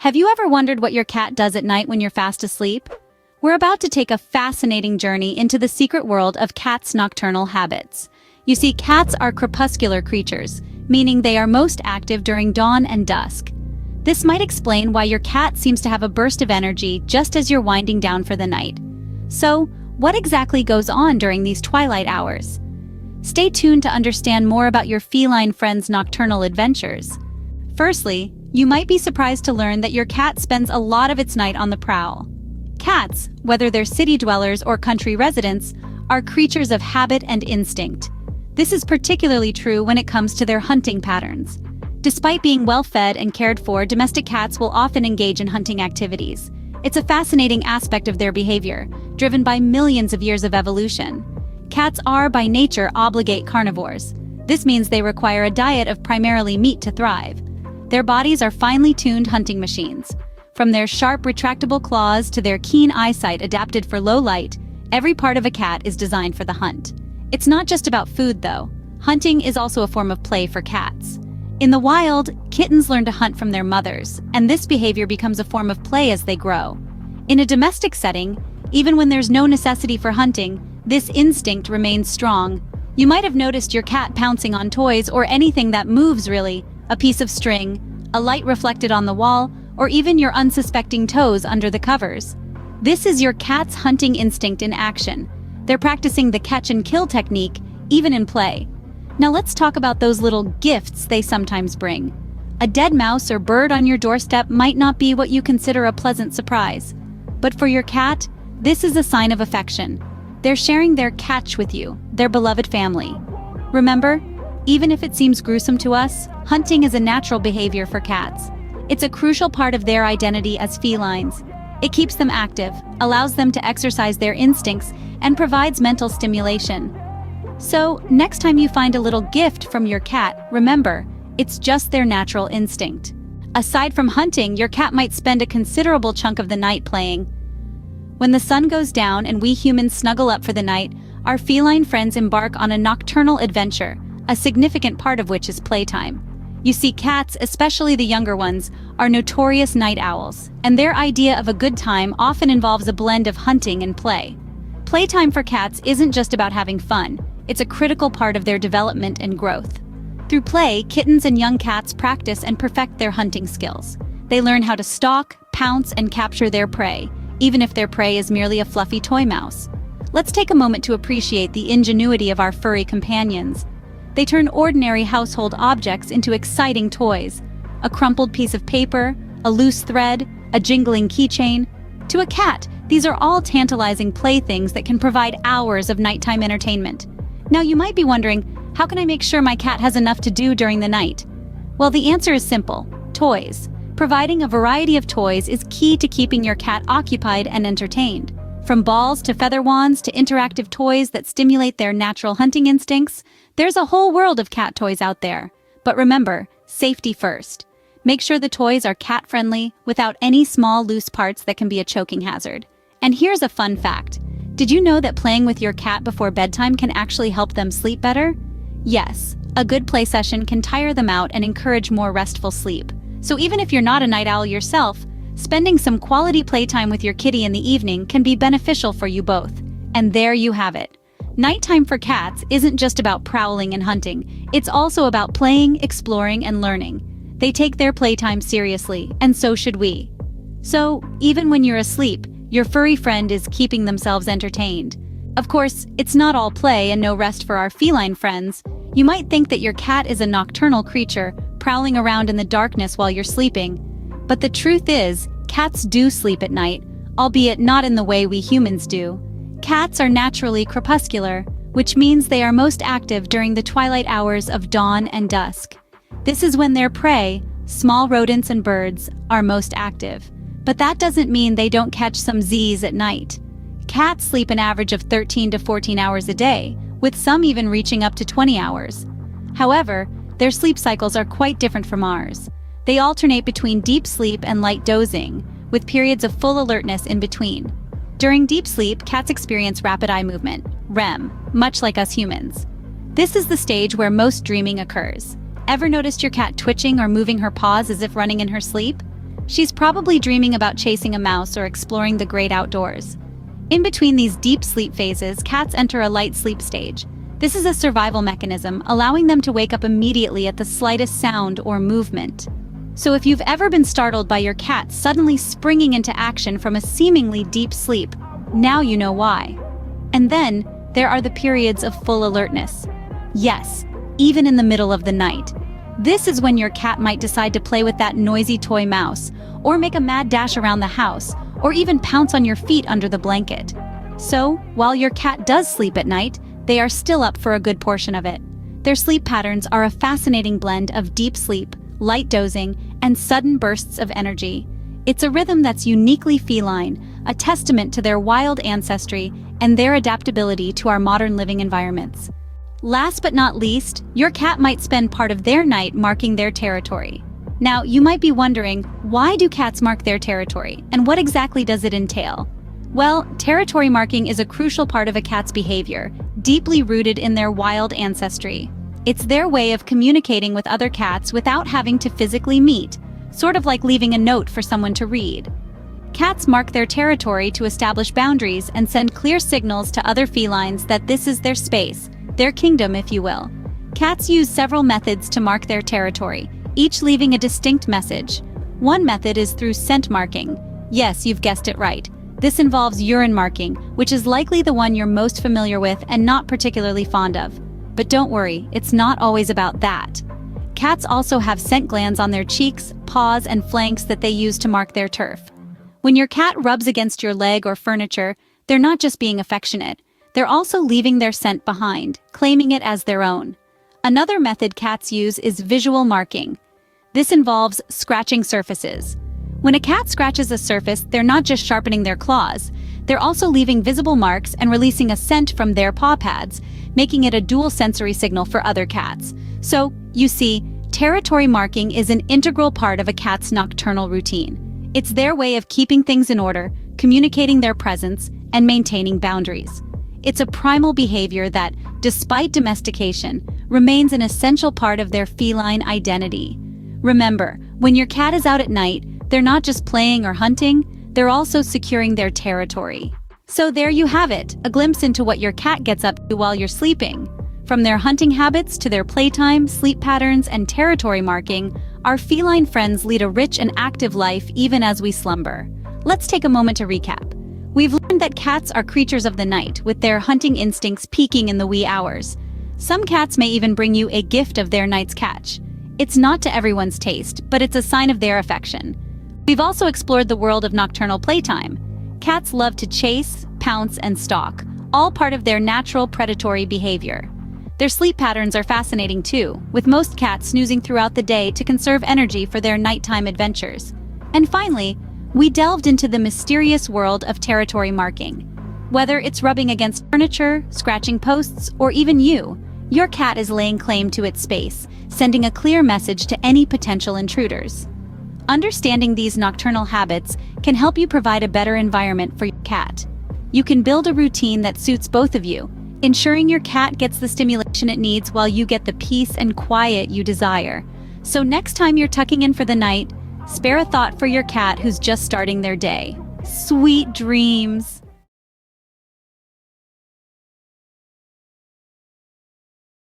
Have you ever wondered what your cat does at night when you're fast asleep? We're about to take a fascinating journey into the secret world of cats' nocturnal habits. You see, cats are crepuscular creatures, meaning they are most active during dawn and dusk. This might explain why your cat seems to have a burst of energy just as you're winding down for the night. So, what exactly goes on during these twilight hours? Stay tuned to understand more about your feline friend's nocturnal adventures. Firstly, you might be surprised to learn that your cat spends a lot of its night on the prowl. Cats, whether they're city dwellers or country residents, are creatures of habit and instinct. This is particularly true when it comes to their hunting patterns. Despite being well-fed and cared for, domestic cats will often engage in hunting activities. It's a fascinating aspect of their behavior, driven by millions of years of evolution. Cats are, by nature, obligate carnivores. This means they require a diet of primarily meat to thrive. Their bodies are finely tuned hunting machines. From their sharp, retractable claws to their keen eyesight adapted for low light, every part of a cat is designed for the hunt. It's not just about food, though. Hunting is also a form of play for cats. In the wild, kittens learn to hunt from their mothers, and this behavior becomes a form of play as they grow. In a domestic setting, even when there's no necessity for hunting, this instinct remains strong. You might have noticed your cat pouncing on toys or anything that moves, really. A piece of string, a light reflected on the wall, or even your unsuspecting toes under the covers. This is your cat's hunting instinct in action. They're practicing the catch and kill technique, even in play. Now let's talk about those little gifts they sometimes bring. A dead mouse or bird on your doorstep might not be what you consider a pleasant surprise. But for your cat, this is a sign of affection. They're sharing their catch with you, their beloved family. Remember, even if it seems gruesome to us, hunting is a natural behavior for cats. It's a crucial part of their identity as felines. It keeps them active, allows them to exercise their instincts, and provides mental stimulation. So, next time you find a little gift from your cat, remember, it's just their natural instinct. Aside from hunting, your cat might spend a considerable chunk of the night playing. When the sun goes down and we humans snuggle up for the night, our feline friends embark on a nocturnal adventure, a significant part of which is playtime. You see, cats, especially the younger ones, are notorious night owls, and their idea of a good time often involves a blend of hunting and play. Playtime for cats isn't just about having fun, it's a critical part of their development and growth. Through play, kittens and young cats practice and perfect their hunting skills. They learn how to stalk, pounce, and capture their prey, even if their prey is merely a fluffy toy mouse. Let's take a moment to appreciate the ingenuity of our furry companions. They turn ordinary household objects into exciting toys. A crumpled piece of paper, a loose thread, a jingling keychain. To a cat, these are all tantalizing playthings that can provide hours of nighttime entertainment. Now you might be wondering, how can I make sure my cat has enough to do during the night? Well, the answer is simple: toys. Providing a variety of toys is key to keeping your cat occupied and entertained. From balls to feather wands to interactive toys that stimulate their natural hunting instincts, there's a whole world of cat toys out there. But remember, safety first. Make sure the toys are cat-friendly, without any small loose parts that can be a choking hazard. And here's a fun fact. Did you know that playing with your cat before bedtime can actually help them sleep better? Yes, a good play session can tire them out and encourage more restful sleep. So even if you're not a night owl yourself, spending some quality playtime with your kitty in the evening can be beneficial for you both. And there you have it. Nighttime for cats isn't just about prowling and hunting, it's also about playing, exploring, and learning. They take their playtime seriously, and so should we. So, even when you're asleep, your furry friend is keeping themselves entertained. Of course, it's not all play and no rest for our feline friends. You might think that your cat is a nocturnal creature, prowling around in the darkness while you're sleeping. But the truth is, cats do sleep at night, albeit not in the way we humans do. Cats are naturally crepuscular, which means they are most active during the twilight hours of dawn and dusk. This is when their prey, small rodents and birds, are most active. But that doesn't mean they don't catch some Z's at night. Cats sleep an average of 13 to 14 hours a day, with some even reaching up to 20 hours. However, their sleep cycles are quite different from ours. They alternate between deep sleep and light dozing, with periods of full alertness in between. During deep sleep, cats experience rapid eye movement, REM, much like us humans. This is the stage where most dreaming occurs. Ever noticed your cat twitching or moving her paws as if running in her sleep? She's probably dreaming about chasing a mouse or exploring the great outdoors. In between these deep sleep phases, cats enter a light sleep stage. This is a survival mechanism, allowing them to wake up immediately at the slightest sound or movement. So if you've ever been startled by your cat suddenly springing into action from a seemingly deep sleep, now you know why. And then, there are the periods of full alertness. Yes, even in the middle of the night. This is when your cat might decide to play with that noisy toy mouse, or make a mad dash around the house, or even pounce on your feet under the blanket. So, while your cat does sleep at night, they are still up for a good portion of it. Their sleep patterns are a fascinating blend of deep sleep, light dozing, and sudden bursts of energy. It's a rhythm that's uniquely feline, a testament to their wild ancestry and their adaptability to our modern living environments. Last but not least, your cat might spend part of their night marking their territory. Now, you might be wondering, why do cats mark their territory, and what exactly does it entail? Well, territory marking is a crucial part of a cat's behavior, deeply rooted in their wild ancestry. It's their way of communicating with other cats without having to physically meet, sort of like leaving a note for someone to read. Cats mark their territory to establish boundaries and send clear signals to other felines that this is their space, their kingdom, if you will. Cats use several methods to mark their territory, each leaving a distinct message. One method is through scent marking. Yes, you've guessed it right. This involves urine marking, which is likely the one you're most familiar with and not particularly fond of. But don't worry, it's not always about that. Cats also have scent glands on their cheeks, paws, and flanks that they use to mark their turf. When your cat rubs against your leg or furniture, they're not just being affectionate. They're also leaving their scent behind, claiming it as their own. Another method cats use is visual marking. This involves scratching surfaces. When a cat scratches a surface, they're not just sharpening their claws, they're also leaving visible marks and releasing a scent from their paw pads, making it a dual sensory signal for other cats. So, you see, territory marking is an integral part of a cat's nocturnal routine. It's their way of keeping things in order, communicating their presence, and maintaining boundaries. It's a primal behavior that, despite domestication, remains an essential part of their feline identity. Remember, when your cat is out at night, they're not just playing or hunting, they're also securing their territory. So there you have it, a glimpse into what your cat gets up to while you're sleeping. From their hunting habits to their playtime, sleep patterns, and territory marking, our feline friends lead a rich and active life even as we slumber. Let's take a moment to recap. We've learned that cats are creatures of the night, with their hunting instincts peaking in the wee hours. Some cats may even bring you a gift of their night's catch. It's not to everyone's taste, but it's a sign of their affection. We've also explored the world of nocturnal playtime. Cats love to chase, pounce, and stalk, all part of their natural predatory behavior. Their sleep patterns are fascinating too, with most cats snoozing throughout the day to conserve energy for their nighttime adventures. And finally, we delved into the mysterious world of territory marking. Whether it's rubbing against furniture, scratching posts, or even you, your cat is laying claim to its space, sending a clear message to any potential intruders. Understanding these nocturnal habits can help you provide a better environment for your cat. You can build a routine that suits both of you, ensuring your cat gets the stimulation it needs while you get the peace and quiet you desire. So next time you're tucking in for the night, spare a thought for your cat who's just starting their day. Sweet dreams!